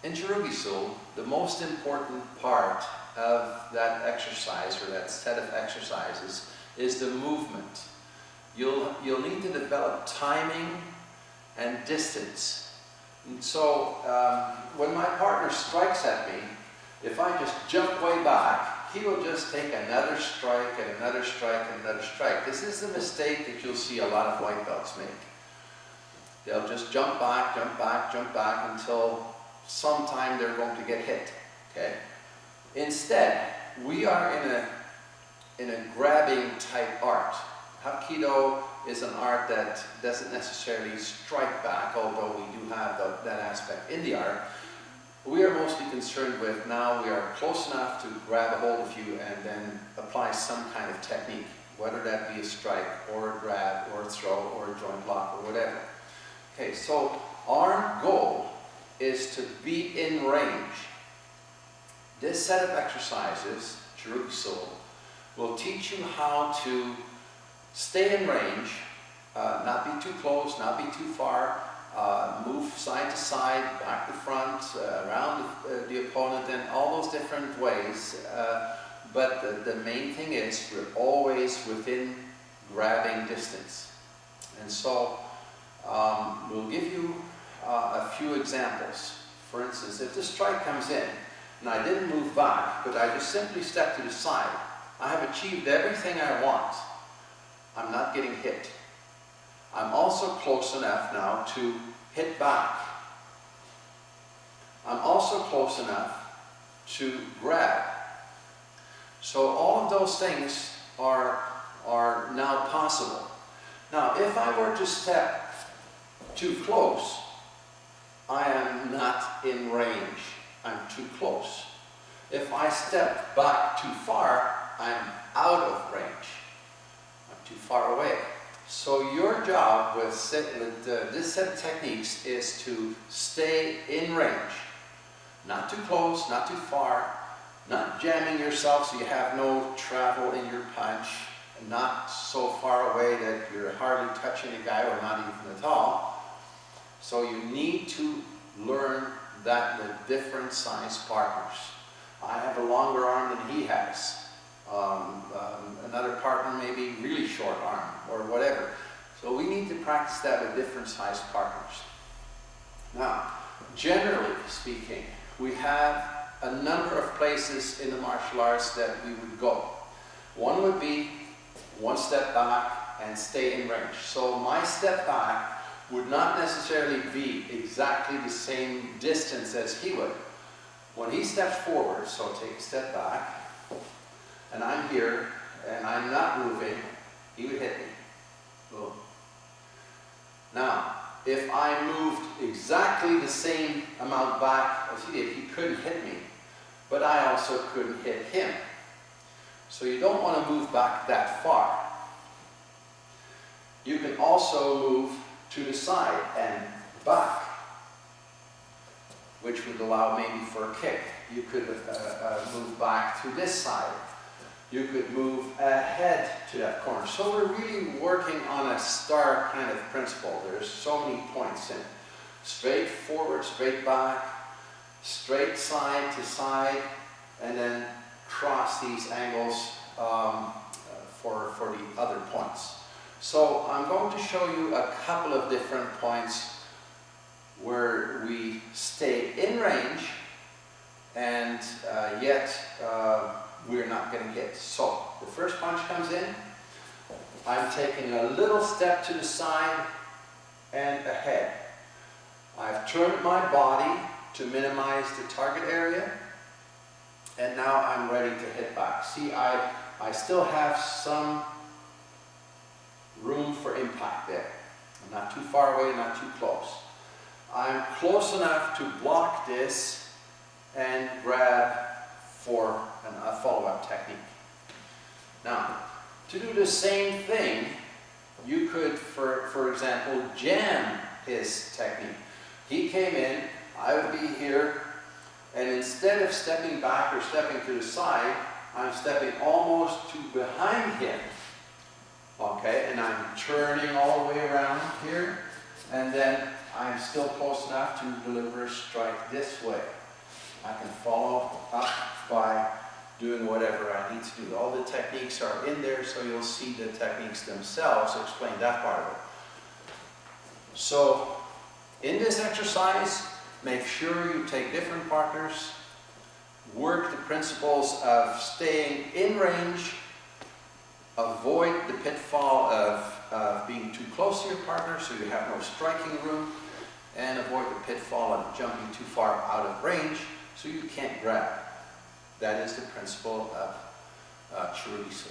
in Jiu-Jitsu, the most important part of that exercise, or that set of exercises, is the movement. You'll need to develop timing and distance. And so when my partner strikes at me, if I just jump way back, he will just take another strike and another strike and another strike. This is the mistake that you'll see a lot of white belts make. They'll just jump back, jump back, jump back until sometime they're going to get hit. Okay? Instead, we are in a grabbing type art. Hapkido is an art that doesn't necessarily strike back, although we do have that aspect in the art. We are mostly concerned with, now we are close enough to grab a hold of you and then apply some kind of technique, whether that be a strike or a grab or a throw or a joint block or whatever. Okay, so our goal is to be in range. This set of exercises, Jiu-Jitsu, will teach you how to stay in range, not be too close, not be too far, move side to side, back to front, around the opponent, and all those different ways. But the main thing is we're always within grabbing distance. And so we'll give you a few examples. For instance, if the strike comes in, and I didn't move back, but I just simply stepped to the side, I have achieved everything I want. I'm not getting hit. I'm also close enough now to hit back. I'm also close enough to grab. So all of those things are now possible. Now, if I were to step too close, I am not in range. I'm too close. If I step back too far, I'm out of range. I'm too far away. So your job with this set of techniques is to stay in range. Not too close, not too far, not jamming yourself so you have no travel in your punch, and not so far away that you're hardly touching a guy or not even at all. So you need to learn that with different size partners. I have a longer arm than he has. Another partner may be really short arm or whatever. So we need to practice that with different size partners. Now, generally speaking, we have a number of places in the martial arts that we would go. One would be one step back and stay in range. So my step back would not necessarily be exactly the same distance as he would. When he steps forward, so take a step back, and I'm here, and I'm not moving, he would hit me. Boom. Now, if I moved exactly the same amount back as he did, he couldn't hit me, but I also couldn't hit him. So you don't want to move back that far. You can also move to the side and back, which would allow maybe for a kick. You could move back to this side. You could move ahead to that corner. So we're really working on a star kind of principle. There's so many points in it. Straight forward, straight back, straight side to side, and then cross these angles for the other points. So I'm going to show you a couple of different points where we stay in range and yet we're not getting hit. So the first punch comes in, I'm taking a little step to the side and ahead. I've turned my body to minimize the target area, and now I'm ready to hit back. See, I still have some room for impact there. I'm not too far away, not too close. I'm close enough to block this and grab for a follow-up technique. Now, to do the same thing, you could, for example, jam his technique. He came in, I would be here, and instead of stepping back or stepping to the side, I'm stepping almost to behind him. Okay, and I'm turning all the way around here, and then I'm still close enough to deliver a strike this way. I can follow up by doing whatever I need to do. All the techniques are in there, so you'll see the techniques themselves explain that part of it. So, in this exercise, make sure you take different partners, work the principles of staying in range, avoid the pitfall of being too close to your partner so you have no striking room, and avoid the pitfall of jumping too far out of range so you can't grab. That is the principle of chorizo.